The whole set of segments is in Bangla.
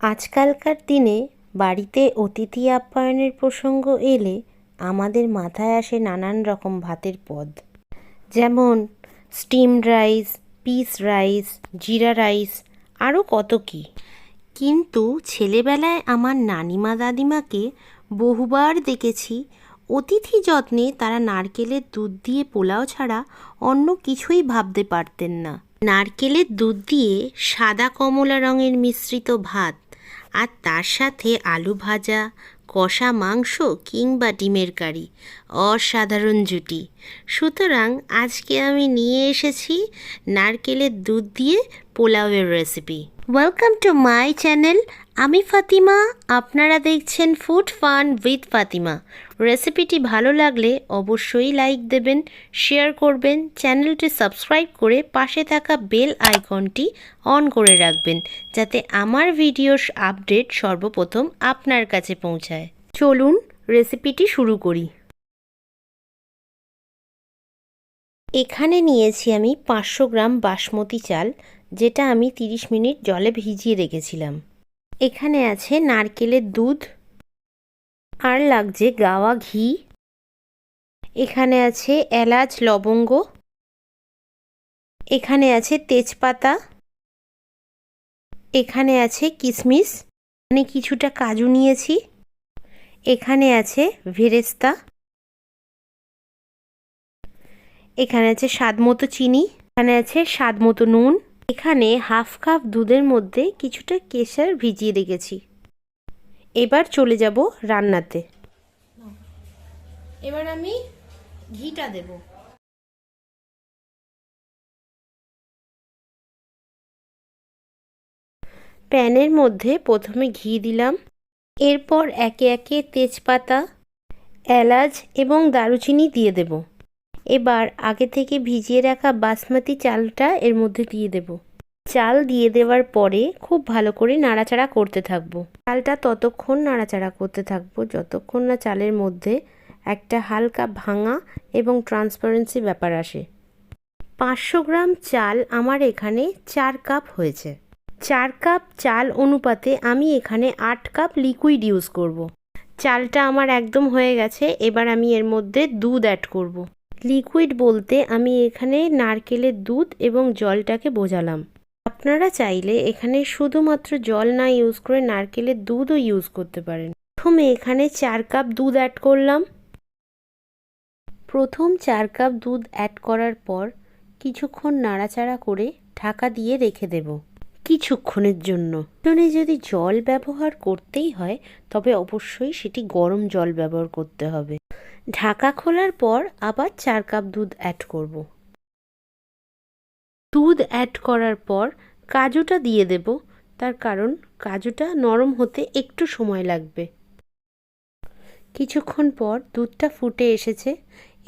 আজকালকার দিনে বাড়িতে অতিথি আপ্যায়নের প্রসঙ্গ এলে আমাদের মাথায় আসে নানান রকম ভাতের পদ, যেমন স্টিমড রাইস, পিস রাইস, জিরা রাইস, আরও কত কী। কিন্তু ছেলেবেলায় আমার নানিমা দাদিমাকে বহুবার দেখেছি অতিথি যত্নে তারা নারকেলের দুধ দিয়ে পোলাও ছাড়া অন্য কিছুই ভাবতে পারতেন না। নারকেলের দুধ দিয়ে সাদা কমলা রঙের মিশ্রিত ভাত আর তার সাথে আলু ভাজা, কষা মাংস কিংবা ডিমের কারি, অসাধারণ জুটি। সুতরাং আজকে আমি নিয়ে এসেছি নারকেলের দুধ দিয়ে পোলাওয়ের recipe. Welcome to my channel, আমি ফাতিমা, আপনারা দেখছেন ফুড ফান উইথ ফাতিমা। রেসিপিটি ভালো লাগলে অবশ্যই লাইক দেবেন, শেয়ার করবেন, চ্যানেলটি সাবস্ক্রাইব করে পাশে থাকা বেল আইকনটি অন করে রাখবেন, যাতে আমার ভিডিওর আপডেট সর্বপ্রথম আপনার কাছে পৌঁছায়। চলুন রেসিপিটি শুরু করি। এখানে নিয়েছি আমি 500 গ্রাম বাসমতি চাল, যেটা আমি 30 মিনিট জলে ভিজিয়ে রেখেছিলাম। এখানে আছে নারকেলের দুধ, আর লাগছে গাওয়া ঘি। এখানে আছে এলাচ, লবঙ্গ। এখানে আছে তেজপাতা। এখানে আছে কিশমিশ, মানে কিছুটা কাজু নিয়েছি। এখানে আছে ভেরেস্তা। এখানে আছে স্বাদ মতো চিনি। এখানে আছে স্বাদ মতো নুন। এখানে হাফ কাপ দুধের মধ্যে কিছুটা কেশর ভিজিয়ে রেখেছি। এবার চলে যাব রান্নাতে। এবার আমি ঘিটা দেব। প্যানের মধ্যে প্রথমে ঘি দিলাম, এরপর একে একে তেজপাতা, এলাচ এবং দারুচিনি দিয়ে দেব। এবার আগে থেকে ভিজিয়ে রাখা বাসমতি চালটা এর মধ্যে দিয়ে দেব। চাল দিয়ে দেওয়ার পরে খুব ভালো করে নাড়াচাড়া করতে থাকবো। চালটা ততক্ষণ নাড়াচাড়া করতে থাকবো যতক্ষণ না চালের মধ্যে একটা হালকা ভাঙা এবং ট্রান্সপারেন্সি ব্যাপার আসে। 500 গ্রাম চাল আমার এখানে 4 কাপ হয়েছে। 4 কাপ চাল অনুপাতে আমি এখানে 8 কাপ লিকুইড ইউজ করব। চালটা আমার একদম হয়ে গেছে। এবার আমি এর মধ্যে দুধ অ্যাড করব। লিকুইড বলতে আমি এখানে নারকেলের দুধ এবং জলটাকে বোঝালাম। আপনারা চাইলে এখানে শুধুমাত্র জল না ইউজ করে নারকেলের দুধও ইউজ করতে পারেন। প্রথমে এখানে 4 কাপ দুধ অ্যাড করলাম। প্রথম 4 কাপ দুধ অ্যাড করার পর কিছুক্ষণ নাড়াচাড়া করে ঢাকা দিয়ে রেখে দেব কিছুক্ষণের জন্য। যদি জল ব্যবহার করতেই হয় তবে অবশ্যই সেটি গরম জল ব্যবহার করতে হবে। ঢাকা খোলার পর আবার 4 কাপ দুধ অ্যাড করব। দুধ অ্যাড করার পর কাজুটা দিয়ে দেব, তার কারণ কাজুটা নরম হতে একটু সময় লাগবে। কিছুক্ষণ পর দুধটা ফুটে এসেছে।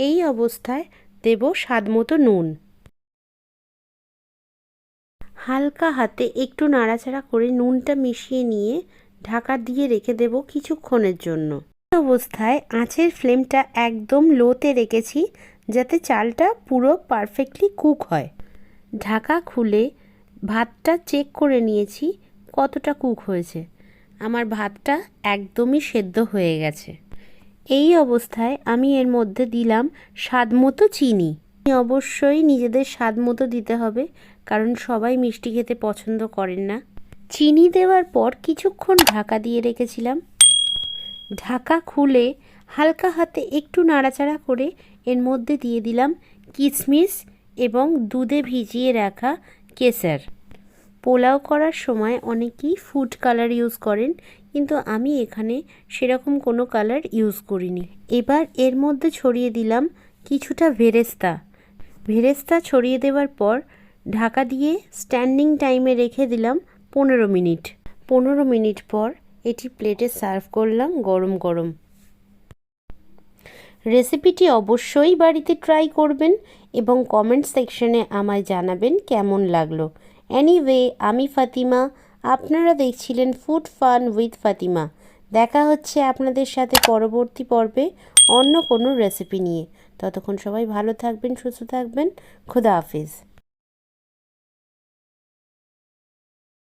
এই অবস্থায় দেব স্বাদ মতো নুন। হালকা হাতে একটু নাড়াচাড়া করে নুনটা মিশিয়ে নিয়ে ঢাকা দিয়ে রেখে দেব কিছুক্ষণের জন্য। এই অবস্থায় আঁচের ফ্লেমটা একদম লোতে রেখেছি, যাতে চালটা পুরো পারফেক্টলি কুক হয়। ঢাকা খুলে ভাতটা চেক করে নিয়েছি কতটা কুক হয়েছে। আমার ভাতটা একদমই সেদ্ধ হয়ে গেছে। এই অবস্থায় আমি এর মধ্যে দিলাম স্বাদ মতো চিনি। অবশ্যই নিজেদের স্বাদ মতো দিতে হবে, কারণ সবাই মিষ্টি খেতে পছন্দ করেন না। চিনি দেওয়ার পর কিছুক্ষণ ঢাকা দিয়ে রেখেছিলাম। ঢাকা খুলে হালকা হাতে একটু নাড়াচাড়া করে এর মধ্যে দিয়ে দিলাম কিশমিশ এবং দুধে ভিজিয়ে রাখা কেসার। পোলাও করার সময় অনেকেই ফুড কালার ইউজ করেন, কিন্তু আমি এখানে সেরকম কোনো কালার ইউজ করিনি। এবার এর মধ্যে ছড়িয়ে দিলাম কিছুটা ভেরেস্তা। ভেরেস্তা ছড়িয়ে দেওয়ার পর ঢাকা দিয়ে স্ট্যান্ডিং টাইমে রেখে দিলাম 15 মিনিট। 15 মিনিট পর এটি প্লেটে সার্ভ করলাম গরম গরম। রেসিপিটি অবশ্যই বাড়িতে ট্রাই করবেন এবং কমেন্ট সেকশনে আমায় জানাবেন কেমন লাগলো। এনিওয়ে, আমি ফাতিমা, আপনারা দেখছিলেন ফুড ফান উইথ ফাতিমা। দেখা হচ্ছে আপনাদের সাথে পরবর্তী পর্বে অন্য কোনো রেসিপি নিয়ে। ততক্ষণ সবাই ভালো থাকবেন, সুস্থ থাকবেন। খুদা হাফিজ।